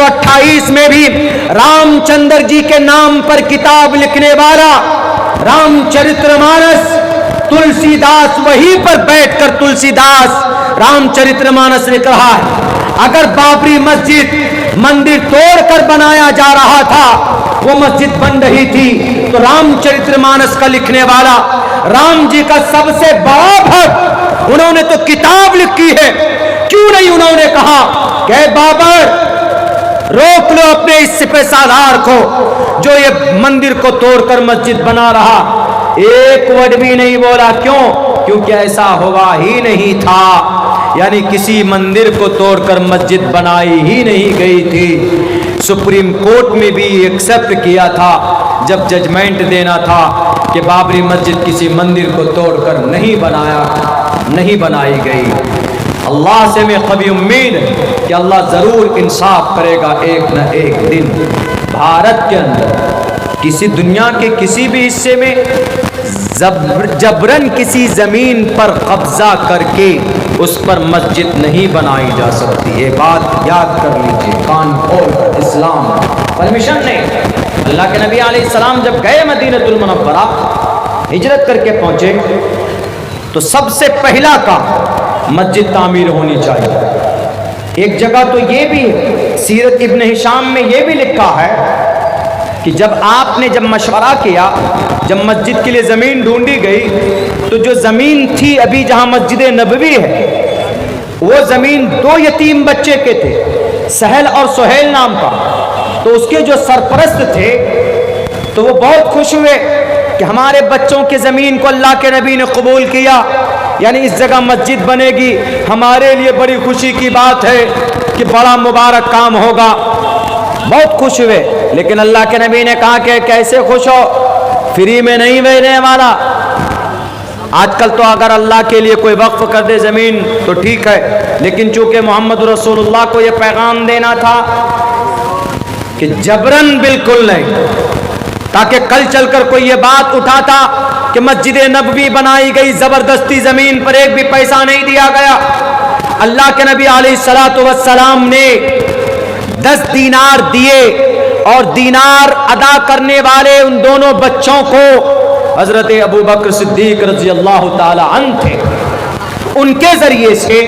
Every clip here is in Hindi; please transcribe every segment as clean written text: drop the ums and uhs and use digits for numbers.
1928 में भी रामचंद्र जी के नाम पर किताब लिखने वाला रामचरितमानस तुलसीदास, वहीं पर बैठकर तुलसीदास रामचरितमानस ने कहा है, अगर बाबरी मस्जिद मंदिर तोड़कर बनाया जा रहा था, वो मस्जिद बन रही थी, तो रामचरितमानस का लिखने वाला राम जी का सबसे बड़ा भक्त, उन्होंने तो किताब लिखी है, क्यों नहीं उन्होंने कहा कि बाबर रोक लो अपने इस सिपहसालार को जो ये मंदिर को तोड़कर मस्जिद बना रहा। एक वर्ड भी नहीं बोला। क्यों? क्योंकि ऐसा हुआ ही नहीं था, यानी किसी मंदिर को तोड़कर मस्जिद बनाई ही नहीं गई थी। सुप्रीम कोर्ट में भी एक्सेप्ट किया था जब जजमेंट देना था कि बाबरी मस्जिद किसी मंदिर को तोड़कर नहीं बनाई गई। अल्लाह से मैं कभी उम्मीद है कि अल्लाह ज़रूर इंसाफ करेगा एक न एक दिन। भारत के अंदर किसी दुनिया के किसी भी हिस्से में जबरन किसी ज़मीन पर कब्ज़ा करके उस पर मस्जिद नहीं बनाई जा सकती। ये बात याद कर लीजिए, कान खोल। इस्लाम परमिशन नहीं। अल्लाह के नबी अलैहिस्सलाम जब गए मदीनतुल मुनव्वरा हिजरत करके पहुँचे तो सबसे पहला काम मस्जिद तामीर होनी चाहिए। एक जगह तो ये भी सीरत इब्न हिशाम में ये भी लिखा है कि जब मशवरा किया, जब मस्जिद के लिए ज़मीन ढूंढी गई, तो जो ज़मीन थी अभी जहाँ मस्जिद नबवी है, वो ज़मीन दो यतीम बच्चे के थे, सहल और सुहेल नाम का। तो उसके जो सरपरस्त थे तो वो बहुत खुश हुए कि हमारे बच्चों की ज़मीन को अल्लाह के नबी ने कबूल किया, यानी इस जगह मस्जिद बनेगी, हमारे लिए बड़ी खुशी की बात है कि बड़ा मुबारक काम होगा। बहुत खुश हुए। लेकिन अल्लाह के नबी ने कहा कि कैसे खुश हो, फ्री में नहीं मिलने वाला। आजकल तो अगर अल्लाह के लिए कोई वक्फ कर दे ज़मीन तो ठीक है, लेकिन चूंकि मोहम्मद रसूलुल्लाह को यह पैगाम देना था कि जबरन बिल्कुल नहीं, ताकि कल चलकर कोई ये बात उठाता कि मस्जिद नबवी बनाई गई, ज़बरदस्ती ज़मीन पर एक भी पैसा नहीं दिया गया। अल्लाह के नबी अलैहिस्सलातु वस्सलाम ने 10 दीनार दिए और दीनार अदा करने वाले उन दोनों बच्चों को हज़रत अबू बकर सिद्दीक रज़ी अल्लाह ताला अन्हु थे। उनके ज़रिए से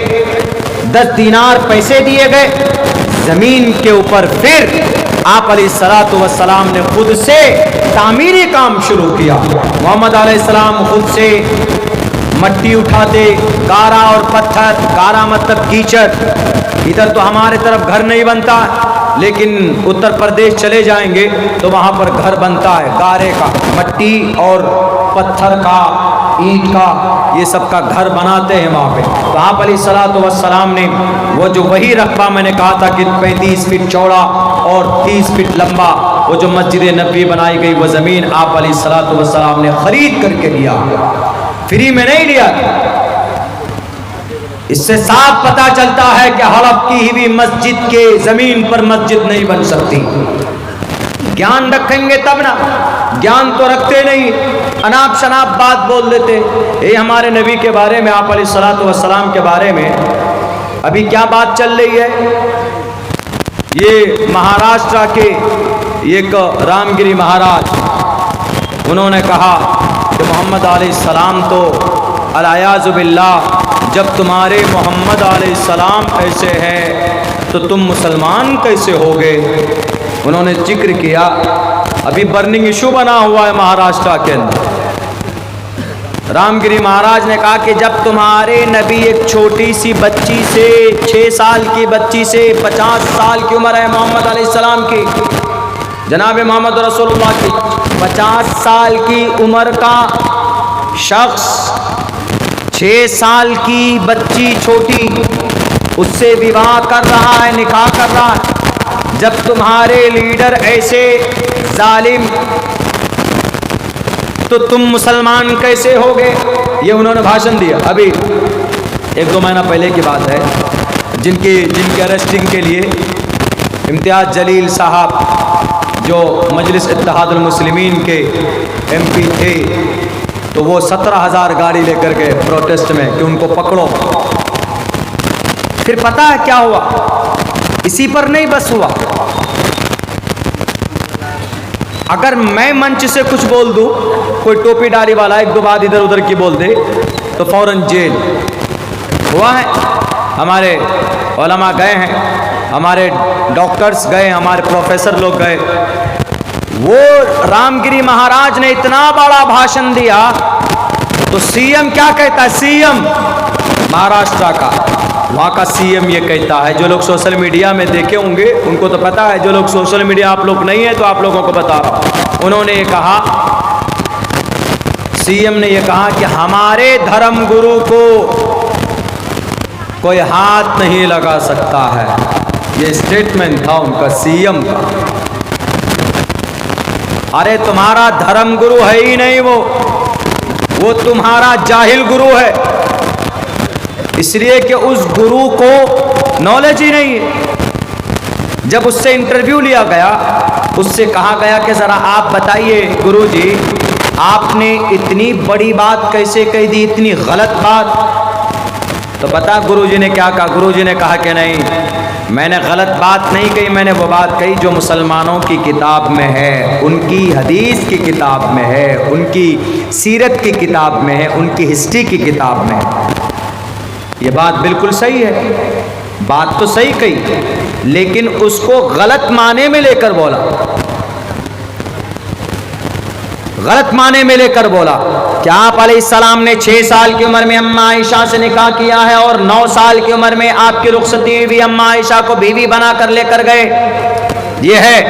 10 दीनार पैसे दिए गए। ज़मीन के ऊपर फिर आप अलैहिस्सलातु वस्सलाम ने खुद से तामीरी काम शुरू किया। मोहम्मद अलैहिस्सलाम खुद से मट्टी उठाते, गारा और पत्थर, गारा मतलब कीचड़। इधर तो हमारे तरफ घर नहीं बनता, लेकिन उत्तर प्रदेश चले जाएंगे तो वहाँ पर घर बनता है, गारे का, मट्टी और पत्थर का, ईंट का, ये सब का घर बनाते हैं वहाँ पे। तो आप अलैहिस्सलातु वस्सलाम ने वो जो वही रकबा मैंने कहा था कि 35 फीट चौड़ा और 30 फीट लंबा, वो जो मस्जिद नबवी बनाई गई, वो ज़मीन आप अलैहिस्सलातु वस्सलाम ने ख़रीद करके लिया, फ्री में नहीं लिया। इससे साफ पता चलता है कि हड़प की हुई मस्जिद के ज़मीन पर मस्जिद नहीं बन सकती। ज्ञान रखेंगे तब ना, ज्ञान तो रखते नहीं, अनाप शनाप बात बोल देते। ये हमारे नबी के बारे में, आप अलैहिस्सलातु वस्सलाम के बारे में अभी क्या बात चल रही है। ये महाराष्ट्र के एक रामगिरी महाराज, उन्होंने कहा कि मोहम्मद अलैहिस्सलाम तो अल-अयाज़ु बिल्लाह, जब तुम्हारे मोहम्मद अलैहिस्सलाम ऐसे हैं तो तुम मुसलमान कैसे होगे। उन्होंने जिक्र किया, अभी बर्निंग इशू बना हुआ है महाराष्ट्र के अंदर। रामगिरी महाराज ने कहा कि जब तुम्हारे नबी एक छोटी सी बच्ची से, 6 साल की बच्ची से 50 साल की उम्र है मोहम्मद अलैहिस्सलाम की, जनाब मोहम्मद रसूलुल्लाह की 50 साल की उम्र का शख्स 6 साल की बच्ची छोटी, उससे विवाह कर रहा है, निकाह कर रहा है। जब तुम्हारे लीडर ऐसे जालिम, तो तुम मुसलमान कैसे होगे। ये उन्होंने भाषण दिया। अभी 1-2 महीना पहले की बात है, जिनके अरेस्टिंग के लिए इम्तियाज़ जलील साहब जो मजलिस इत्तेहादुल मुस्लिमीन के MP थे, तो वो 17,000 गाड़ी लेकर गए प्रोटेस्ट में कि उनको पकड़ो। फिर पता है क्या हुआ, इसी पर नहीं बस हुआ, अगर मैं मंच से कुछ बोल दूं, कोई टोपी डाली वाला एक दो बात इधर उधर की बोल दे तो फौरन जेल। हुआ है, हमारे उलमा गए हैं, हमारे डॉक्टर्स गए, हमारे प्रोफेसर लोग गए। वो रामगिरी महाराज ने इतना बड़ा भाषण दिया तो सीएम क्या कहता है, सीएम महाराष्ट्र का, वहाँ का सीएम ये कहता है, जो लोग सोशल मीडिया में देखे होंगे उनको तो पता है, जो लोग सोशल मीडिया आप लोग नहीं है तो आप लोगों को बता रहा हूँ। उन्होंने ये कहा, सीएम ने ये कहा कि हमारे धर्म गुरु को कोई हाथ नहीं लगा सकता है। ये स्टेटमेंट था उनका, सीएम का। अरे तुम्हारा धर्म गुरु है ही नहीं, वो तुम्हारा जाहिल गुरु है, इसलिए कि उस गुरु को नॉलेज ही नहीं है। जब उससे इंटरव्यू लिया गया, उससे कहा गया कि ज़रा आप बताइए गुरुजी, आपने इतनी बड़ी बात कैसे कह दी, इतनी गलत बात। तो पता गुरुजी ने क्या कहा, गुरुजी ने कहा कि नहीं, मैंने गलत बात नहीं कही, मैंने वो बात कही जो मुसलमानों की किताब में है, उनकी हदीस की किताब में है, उनकी सीरत की किताब में है, उनकी हिस्ट्री की किताब में है। ये बात बिल्कुल सही है, बात तो सही कही, लेकिन उसको गलत माने में लेकर बोला, गलत माने में लेकर बोला। क्या आप अलैहिस्सलाम ने 6 साल की उम्र में अम्मा आयशा से निकाह किया है और 9 साल की उम्र में आपकी रुखसती हुई अम्मा आयशा को बीवी बना कर लेकर गए? ये है,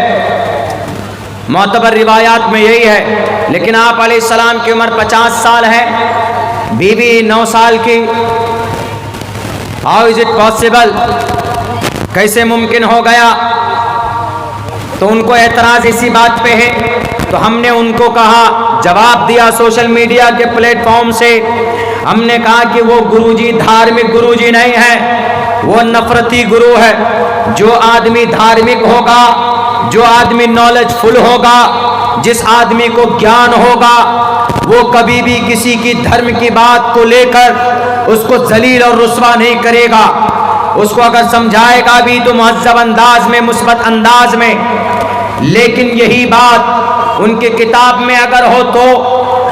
मोतबर रिवायात में यही है। लेकिन आप अलैहिस्सलाम की उम्र 50 साल है, बीवी 9 साल की। हाउ इज इट पॉसिबल, कैसे मुमकिन हो गया? तो उनको एतराज इसी बात पे है। तो हमने उनको कहा, जवाब दिया सोशल मीडिया के प्लेटफॉर्म से, हमने कहा कि वो गुरुजी धार्मिक गुरुजी नहीं है, वो नफरती गुरु है। जो आदमी धार्मिक होगा, जो आदमी नॉलेजफुल होगा, जिस आदमी को ज्ञान होगा, वो कभी भी किसी की धर्म की बात को लेकर उसको जलील और रुस्वा नहीं करेगा। उसको अगर समझाएगा भी तो मुहज़्ज़ब अंदाज में, मुस्बत अंदाज में। लेकिन यही बात उनकी किताब में अगर हो तो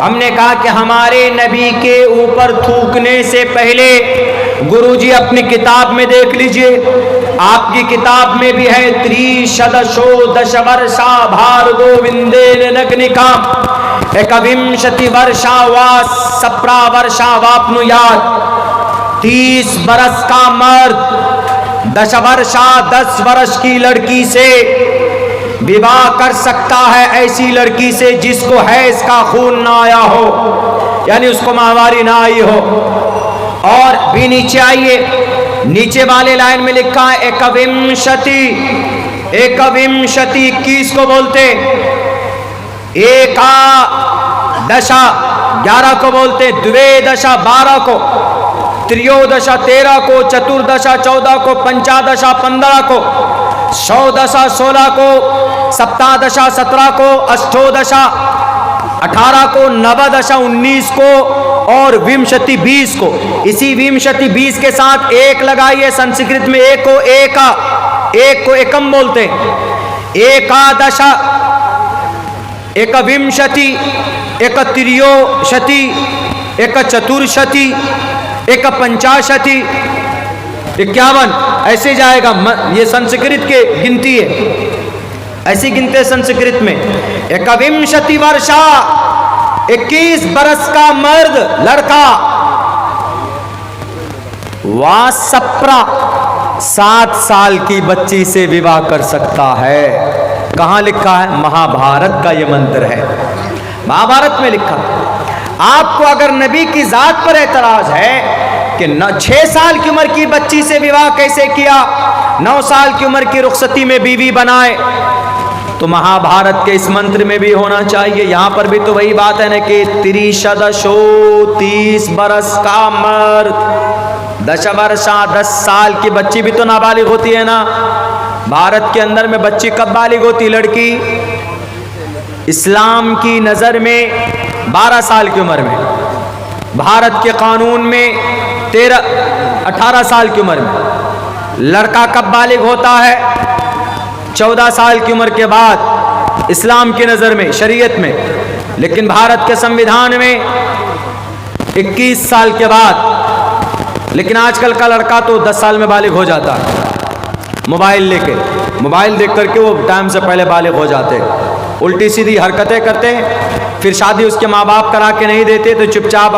हमने कहा कि हमारे नबी के ऊपर थूकने से पहले गुरुजी अपनी किताब में देख लीजिए, आपकी किताब में भी है, त्रिशदशो दशवर्षा भार्गो विंदेन नग्निका एकविंशति वर्षा वा सप्रा वर्षा वाप्नुयात्। 30 बरस का मर्द 10 वर्षा 10 वर्ष की लड़की से विवाह कर सकता है, ऐसी लड़की से जिसको हैज़ का खून ना आया हो, यानी उसको माहवारी ना आई हो। और भी नीचे आइए, नीचे वाले लाइन में लिखा है एकविंशति, एकविंशति 21 को बोलते, एकादशा 11 को बोलते, द्वेदशा 12 को, त्रयोदशा 13 को, चतुर्दशा 14 को, पंचादशा 15 को, षोडशा 16 को, सप्तादशा 17 को, अष्टोदशा 18 को, नवदशा 19 को और विंशति 20 को। इसी विंशति 20 के साथ एक लगाइए, संस्कृत में एक को एका, एक को एकम बोलते, एकादशा, एकविंशति, एक त्रयोशति, एक चतुर्शति, एक पंचाशति, 51, ऐसे जाएगा। ये संस्कृत के गिनती है, ऐसी गिनते संस्कृत में। एकविंशति वर्षा 21 बरस का मर्द लड़का, वासप्रा 7 साल की बच्ची से विवाह कर सकता है। कहाँ लिखा है? महाभारत का ये मंत्र है, महाभारत में लिखा। आपको अगर नबी की जात पर एतराज है कि 6 साल की उम्र की बच्ची से विवाह कैसे किया, 9 साल की उम्र की रुखसती में बीवी बनाए, तो महाभारत के इस मंत्र में भी होना चाहिए। यहां पर भी तो वही बात है ना कि त्रिशदशो 30 बरस का मर्द, 10 वर्षा 10 साल की बच्ची भी तो नाबालिग होती है ना। भारत के अंदर में बच्ची कब बालिग होती? लड़की इस्लाम की नज़र में 12 साल की उम्र में, भारत के कानून में 18 साल की उम्र में। लड़का कब बालिग होता है? 14 साल की उम्र के बाद इस्लाम की नज़र में, शरीयत में। लेकिन भारत के संविधान में 21 साल के बाद। लेकिन आजकल का लड़का तो 10 साल में बालिग हो जाता है। मोबाइल लेके, मोबाइल देख करके वो टाइम से पहले बालिग हो जाते, उल्टी सीधी हरकतें करते। फिर शादी उसके माँ बाप करा के नहीं देते तो चुपचाप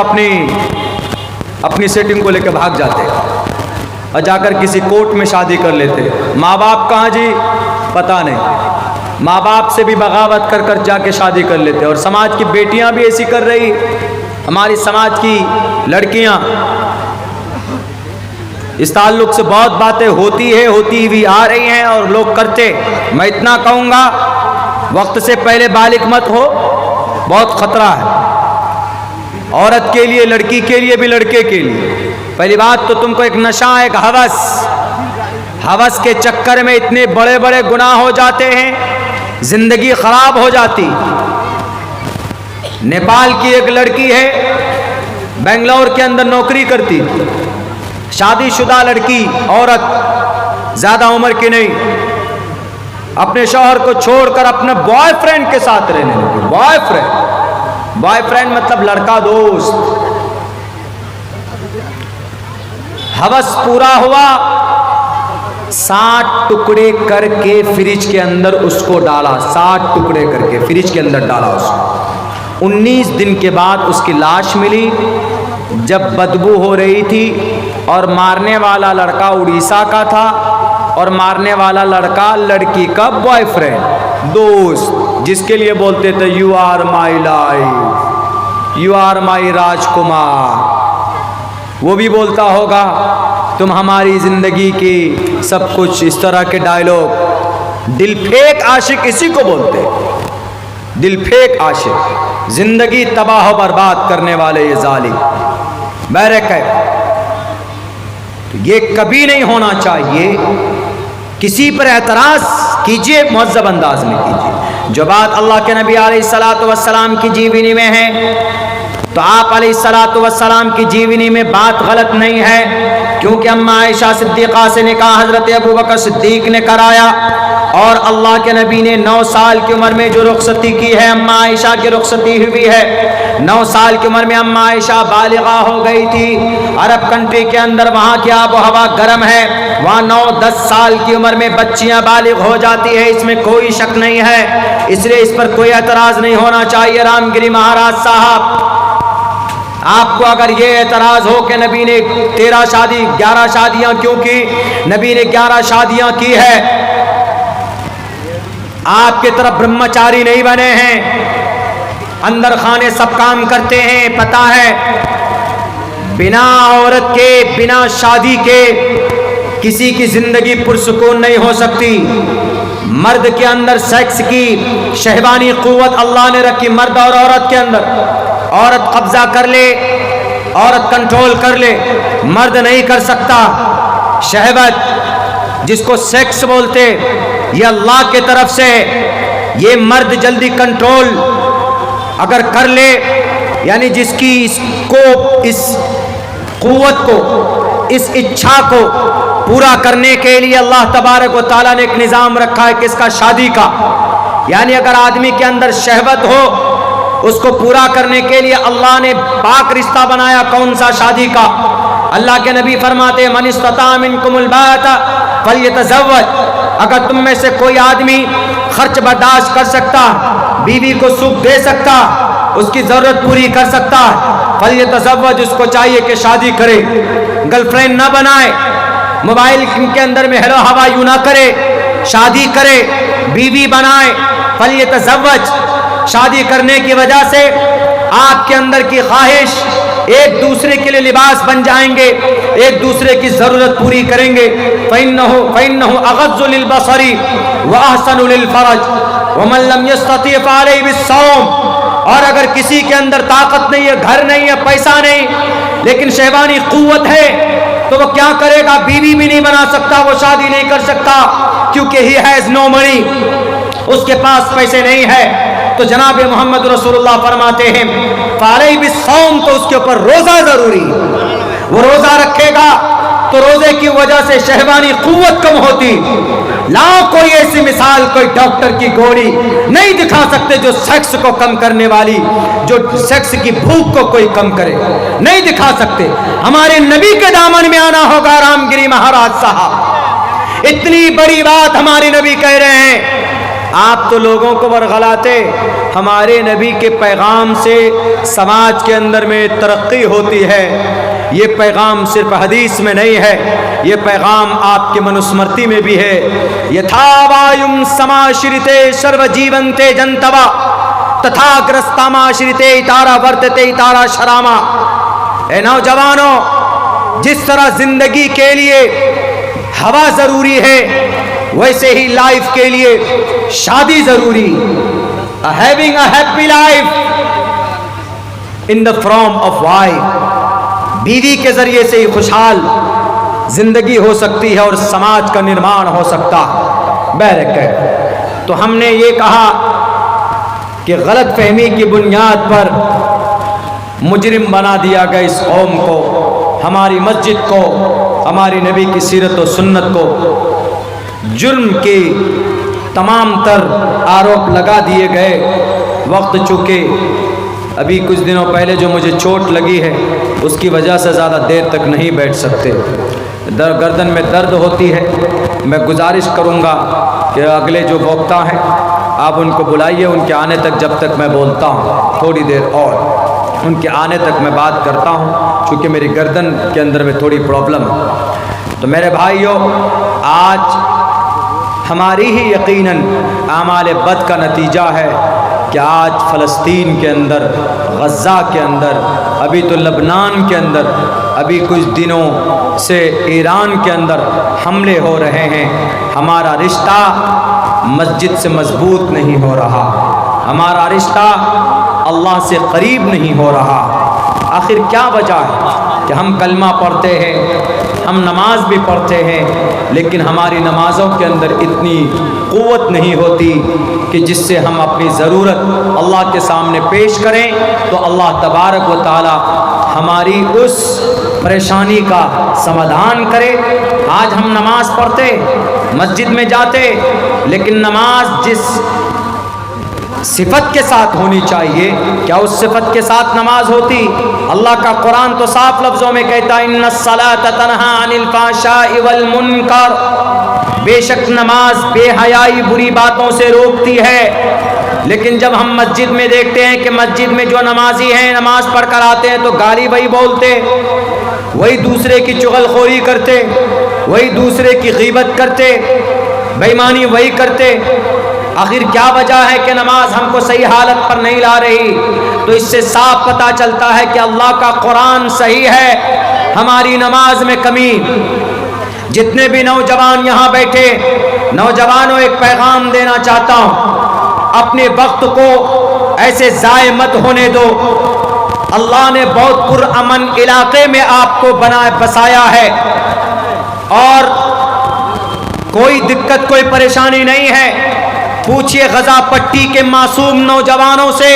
अपनी सेटिंग को लेकर भाग जाते और जाकर किसी कोर्ट में शादी कर लेते। माँ बाप कहाँ जी? पता नहीं। माँ बाप से भी बगावत कर कर जाके शादी कर लेते। और समाज की बेटियां भी ऐसी कर रही, हमारी समाज की लड़कियां। इस ताल्लुक से बहुत बातें होती हुई आ रही हैं और लोग करते। मैं इतना कहूँगा, वक्त से पहले बालिग मत हो, बहुत खतरा है औरत के लिए, लड़की के लिए भी, लड़के के लिए। पहली बात तो तुमको एक नशा, एक हवस के चक्कर में इतने बड़े बड़े गुनाह हो जाते हैं, जिंदगी खराब हो जाती। नेपाल की एक लड़की है, बेंगलोर के अंदर नौकरी करती, शादीशुदा लड़की, औरत, ज्यादा उम्र की नहीं, अपने शौहर को छोड़कर अपने बॉयफ्रेंड के साथ रहने लगी। बॉयफ्रेंड मतलब लड़का दोस्त। हवस पूरा हुआ, 60 टुकड़े करके फ्रिज के अंदर उसको डाला, 60 टुकड़े करके फ्रिज के अंदर डाला उसको। 19 दिन के बाद उसकी लाश मिली, जब बदबू हो रही थी। और मारने वाला लड़का उड़ीसा का था और मारने वाला लड़का लड़की का बॉयफ्रेंड, दोस्त, जिसके लिए बोलते थे you are my life, you are my rajkumar. वो भी बोलता होगा तुम हमारी जिंदगी की सब कुछ, इस तरह के डायलॉग। दिलफेक आशिक इसी को बोलते, दिलफेक आशिक, जिंदगी तबाह बर्बाद करने वाले ये जालिम। बैरक है, ये कभी नहीं होना चाहिए। किसी पर एतराज कीजिए, मुहज़्ज़ब अंदाज में कीजिए। जो बात अल्लाह के नबी अलैहिस्सलातु वस्सलाम की जीवनी में है, तो आप अलैहिस्सलातु वस्सलाम की जीवनी में बात गलत नहीं है। क्योंकि अम्मा आयशा सिद्दीक़ा से निकाह हज़रत अबू बकर सिद्दीक़ ने कराया और अल्लाह के नबी ने 9 साल की उम्र में जो रुखसती की है, अम्मा आयशा की रुखसती हुई है। 9 साल की उम्र में अम्मा आयशा बालिगा हो गई थी। अरब कंट्री के अंदर वहाँ की आबो हवा गर्म है, वहाँ 9-10 साल की उम्र में बच्चियाँ बालिग हो जाती है, इसमें कोई शक नहीं है। इसलिए इस पर कोई एतराज़ नहीं होना चाहिए। रामगिरी महाराज साहब, आपको अगर ये एतराज़ हो कि नबी ने 11 शादियाँ क्यों की, नबी ने 11 शादियाँ की है, आपके तरफ ब्रह्मचारी नहीं बने हैं, अंदर खाने सब काम करते हैं, पता है। बिना औरत के, बिना शादी के किसी की जिंदगी पुरसुकून नहीं हो सकती। मर्द के अंदर सेक्स की शहवानी कुव्वत अल्लाह ने रखी, मर्द और औरत के अंदर। औरत कब्जा कर ले, औरत कंट्रोल कर ले, मर्द नहीं कर सकता। शहवत जिसको सेक्स बोलते, ये अल्लाह के तरफ से, ये मर्द जल्दी कंट्रोल अगर कर ले, यानी जिसकी इस कुव्वत को, इस इच्छा को पूरा करने के लिए अल्लाह तबारक व तआला ने एक निज़ाम रखा है किसका? शादी का। यानी अगर आदमी के अंदर शहवत हो, उसको पूरा करने के लिए अल्लाह ने पाक रिश्ता बनाया। कौन सा? शादी का। अल्लाह के नबी फरमाते मन इस्तता मिनकुमुल बाता फल्यतज़व्वज, अगर तुम में से कोई आदमी खर्च बर्दाश्त कर सकता, बीवी को सुख दे सकता, उसकी जरूरत पूरी कर सकता, फल्यतज़व्वज, उसको चाहिए कि शादी करे, गर्लफ्रेंड ना बनाए, मोबाइल के अंदर में हेलो हवा यू ना करे, शादी करे, बीवी बनाए। फल्यतज़व्वज, शादी करने की वजह से आपके अंदर की ख्वाहिश, एक दूसरे के लिए लिबास बन जाएंगे, एक दूसरे की जरूरत पूरी करेंगे। फ़इन्नहु अग़ज़्ज़ु लिलबसरी व अहसनु लिलफ़रज व मन लम यस्तती फ़अलैहि बिस्सौम। और अगर किसी के अंदर ताकत नहीं है, घर नहीं है, पैसा नहीं, लेकिन शहवानी कुव्वत है, तो वो क्या करेगा? बीवी भी नहीं बना सकता, वो शादी नहीं कर सकता, क्योंकि ही हैज़ नो मनी, उसके पास पैसे नहीं है। तो जनाब मोहम्मद रसूलुल्लाह फरमाते हैं फ़अलैहि बिस्सौम, तो उसके ऊपर रोज़ा ज़रूरी। वो रोज़ा रखेगा तो रोजे की वजह से शहवानी कुव्वत कम होती। लाओ कोई ऐसी मिसाल, कोई डॉक्टर की गोली नहीं दिखा सकते जो सेक्स को कम करने वाली, जो सेक्स की भूख को कोई कम करे, नहीं दिखा सकते। हमारे नबी के दामन में आना होगा रामगिरी महाराज साहब। इतनी बड़ी बात हमारे नबी कह रहे हैं, आप तो लोगों को बरगलाते। हमारे नबी के पैगाम से समाज के अंदर में तरक्की होती है। ये पैगाम सिर्फ हदीस में नहीं है, ये पैगाम आपके मनुस्मृति में भी है। यथा वायुम समाश्रिते सर्वजीवंते जंतवा तथा ग्रस्तामाश्रिते इतारा वर्तते इतारा शरामा। ए नौजवानों, जिस तरह जिंदगी के लिए हवा जरूरी है, वैसे ही लाइफ के लिए शादी जरूरी। Having a happy life in the form of wife. बीवी के जरिए से ही खुशहाल जिंदगी हो सकती है और समाज का निर्माण हो सकता है। बहरकैफ तो हमने ये कहा कि गलत फहमी की बुनियाद पर मुजरिम बना दिया गया इस कौम को, हमारी मस्जिद को, हमारी नबी की सीरत और सुन्नत को। जुर्म के तमाम तर आरोप लगा दिए गए। वक्त चूके अभी कुछ दिनों पहले जो मुझे चोट लगी है उसकी वजह से ज़्यादा देर तक नहीं बैठ सकते, गर्दन में दर्द होती है। मैं गुजारिश करूँगा कि अगले जो वक्ता हैं आप उनको बुलाइए, उनके आने तक जब तक मैं बोलता हूँ थोड़ी देर और, उनके आने तक मैं बात करता हूँ, चूँकि मेरी गर्दन के अंदर में थोड़ी प्रॉब्लम है। तो मेरे भाइयों, आज हमारी ही यकीनन आमाल बद का नतीजा है कि आज फ़लस्तीन के अंदर, गज़ा के अंदर, अभी तो लबनान के अंदर, अभी कुछ दिनों से ईरान के अंदर हमले हो रहे हैं। हमारा रिश्ता मस्जिद से मजबूत नहीं हो रहा, हमारा रिश्ता अल्लाह से करीब नहीं हो रहा। आखिर क्या वजह है कि हम कलमा पढ़ते हैं, हम नमाज भी पढ़ते हैं, लेकिन हमारी नमाज़ों के अंदर इतनी क़ुव्वत नहीं होती कि जिससे हम अपनी ज़रूरत अल्लाह के सामने पेश करें तो अल्लाह तबारक व तआला हमारी उस परेशानी का समाधान करे। आज हम नमाज पढ़ते, मस्जिद में जाते, लेकिन नमाज जिस सिफत के साथ होनी चाहिए, क्या उस सिफत के साथ नमाज होती? अल्लाह का कुरान तो साफ लफ्ज़ों में कहता है, इन्नस्सलात तन्हा अनिल फ़ाहशाइ वल मुनकर, बेशक नमाज बेहयाई बुरी बातों से रोकती है। लेकिन जब हम मस्जिद में देखते हैं कि मस्जिद में जो नमाजी हैं नमाज पढ़ कर आते हैं तो गाली वही बोलते, वही दूसरे की चुगलखोरी करते, वही दूसरे की गीबत करते, बेईमानी वही करते। आखिर क्या वजह है कि नमाज हमको सही हालत पर नहीं ला रही? तो इससे साफ पता चलता है कि अल्लाह का कुरान सही है, हमारी नमाज में कमी। जितने भी नौजवान यहाँ बैठे, नौजवानों एक पैगाम देना चाहता हूँ, अपने वक्त को ऐसे ज़ाय मत होने दो। अल्लाह ने बहुत पुरअमन इलाके में आपको बसाया है और कोई दिक्कत कोई परेशानी नहीं है। पूछिए गजा पट्टी के मासूम नौजवानों से,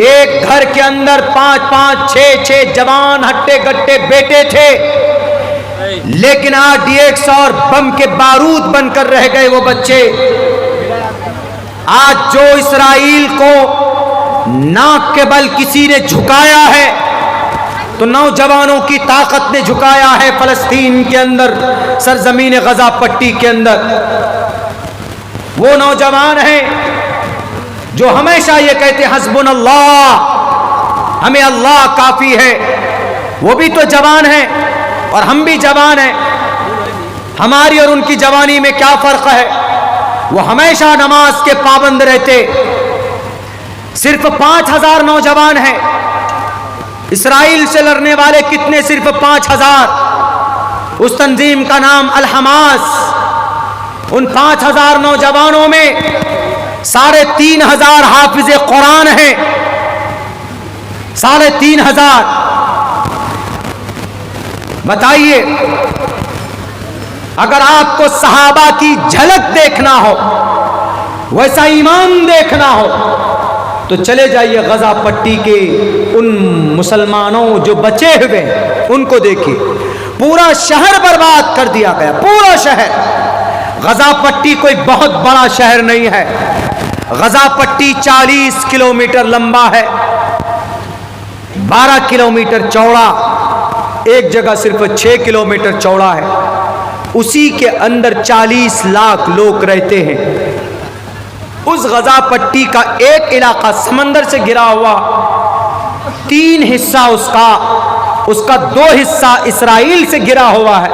एक घर के अंदर 5-5, 6-6 जवान हट्टे गट्टे बेटे थे, लेकिन आज DX और बम के बारूद बनकर रह गए वो बच्चे। आज जो इस्राइल को नाक के बल किसी ने झुकाया है तो नौजवानों की ताकत ने झुकाया है फ़लस्तीन के अंदर, सरजमीन गजा पट्टी के अंदर। वो नौजवान हैं जो हमेशा ये कहते हस्बुनल्लाह, हमें अल्लाह काफ़ी है। वो भी तो जवान हैं और हम भी जवान हैं। हमारी और उनकी जवानी में क्या फ़र्क है? वो हमेशा नमाज के पाबंद रहते। सिर्फ 5000 नौजवान हैं। इस्राइल से लड़ने वाले कितने? सिर्फ 5000। उस तंजीम का अल हमास। उन 5000 नौजवानों में 3500 हाफिज़े कुरान हैं। 3500। बताइए, अगर आपको सहाबा की झलक देखना हो, वैसा ईमान देखना हो, तो चले जाइए गजा पट्टी के उन मुसलमानों जो बचे हुए उनको देखिए। पूरा शहर बर्बाद कर दिया गया, पूरा शहर। गजा पट्टी कोई बहुत बड़ा शहर नहीं है। गजा पट्टी 40 किलोमीटर लंबा है, 12 किलोमीटर चौड़ा, एक जगह सिर्फ 6 किलोमीटर चौड़ा है। उसी के अंदर 40 लाख लोग रहते हैं। उस गजा पट्टी का एक इलाका समंदर से घिरा हुआ, 3 हिस्सा उसका 2 हिस्सा इसराइल से घिरा हुआ है,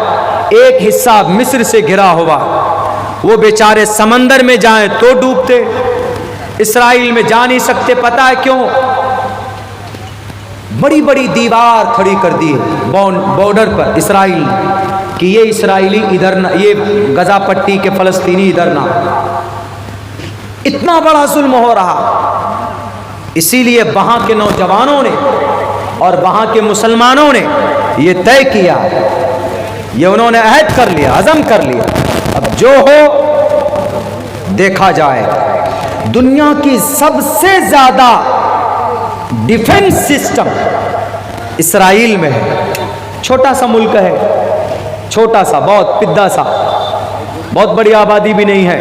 एक हिस्सा मिस्र से घिरा हुआ। वो बेचारे समंदर में जाएं तो डूबते, इसराइल में जा नहीं सकते। पता है क्यों? बड़ी बड़ी दीवार खड़ी कर दी है बॉर्डर पर इसराइल कि ये इसराइली इधर ना, ये गजा पट्टी के फलस्तीनी इधर ना। इतना बड़ा जुल्म हो रहा। इसीलिए वहां के नौजवानों ने और वहां के मुसलमानों ने ये तय किया, ये उन्होंने अहद कर लिया, अज़म कर लिया, अब जो हो देखा जाए। दुनिया की सबसे ज्यादा डिफेंस सिस्टम इसराइल में है। छोटा सा मुल्क है, छोटा सा, बहुत पिद्दा सा, बहुत बड़ी आबादी भी नहीं है,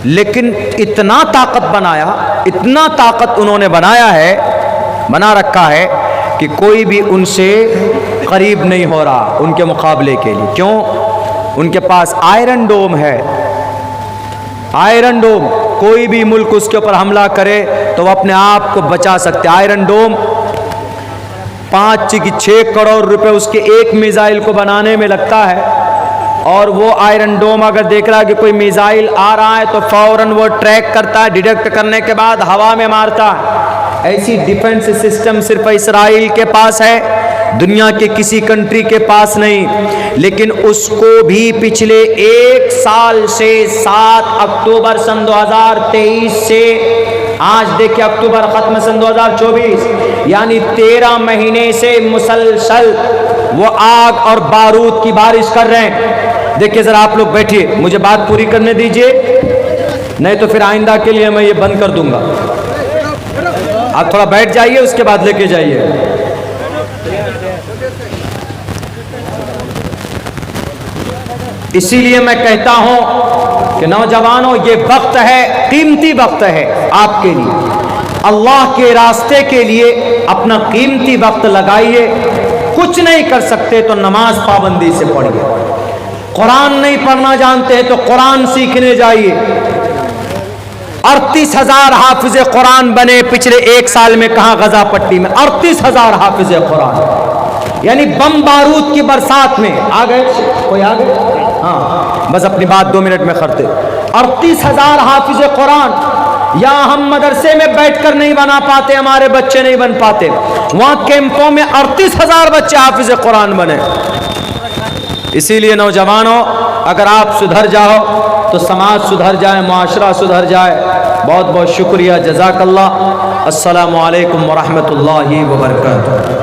लेकिन इतना ताकत बनाया, इतना ताकत उन्होंने बना रखा है कि कोई भी उनसे करीब नहीं हो रहा उनके मुकाबले के लिए। क्यों? उनके पास आयरन डोम है, आयरन डोम। कोई भी मुल्क उसके ऊपर हमला करे तो वो अपने आप को बचा सकते। आयरन डोम 5-6 करोड़ रुपए उसके एक मिसाइल को बनाने में लगता है, और वो आयरन डोम अगर देख रहा है कि कोई मिसाइल आ रहा है तो फौरन वो ट्रैक करता है, डिटेक्ट करने के बाद हवा में मारता है। ऐसी डिफेंस सिस्टम सिर्फ इसराइल के पास है, दुनिया के किसी कंट्री के पास नहीं। लेकिन उसको भी पिछले 1 साल से 7 अक्टूबर सन 2023 से आज देखिए अक्टूबर खत्म सन 2024, यानी 13 महीने से मुसलसल वो आग और बारूद की बारिश कर रहे हैं। देखिए जरा आप लोग बैठिए, मुझे बात पूरी करने दीजिए, नहीं तो फिर आइंदा के लिए मैं ये बंद कर दूंगा। आप थोड़ा बैठ जाइए, उसके बाद लेके जाइए। इसीलिए मैं कहता हूं कि नौजवानों, ये वक्त है, कीमती वक्त है आपके लिए। अल्लाह के रास्ते के लिए अपना कीमती वक्त लगाइए। कुछ नहीं कर सकते तो नमाज पाबंदी से पढ़िए। कुरान नहीं पढ़ना जानते हैं तो कुरान सीखने जाइए। 38,000 हाफिज कुरान बने पिछले 1 साल में। कहाँ? गजा पट्टी में 38,000 हाफिज कुरान, यानी बम बारूद की बरसात में। आ गए? कोई आ गए? हाँ, बस अपनी बात 2 मिनट में करते। 38,000 हाफिज कुरान। या हम मदरसे में बैठकर नहीं बना पाते, हमारे बच्चे नहीं बन पाते, वहां कैंपों में 38,000 बच्चे हाफिज कुरान बने। इसीलिए नौजवानों, अगर आप सुधर जाओ तो समाज सुधर जाए, मुआशरा सुधर जाए। बहुत बहुत शुक्रिया, जज़ाकल्लाह। अस्सलामु अलैकुम वरहमतुल्लाहि वबरकातुहू।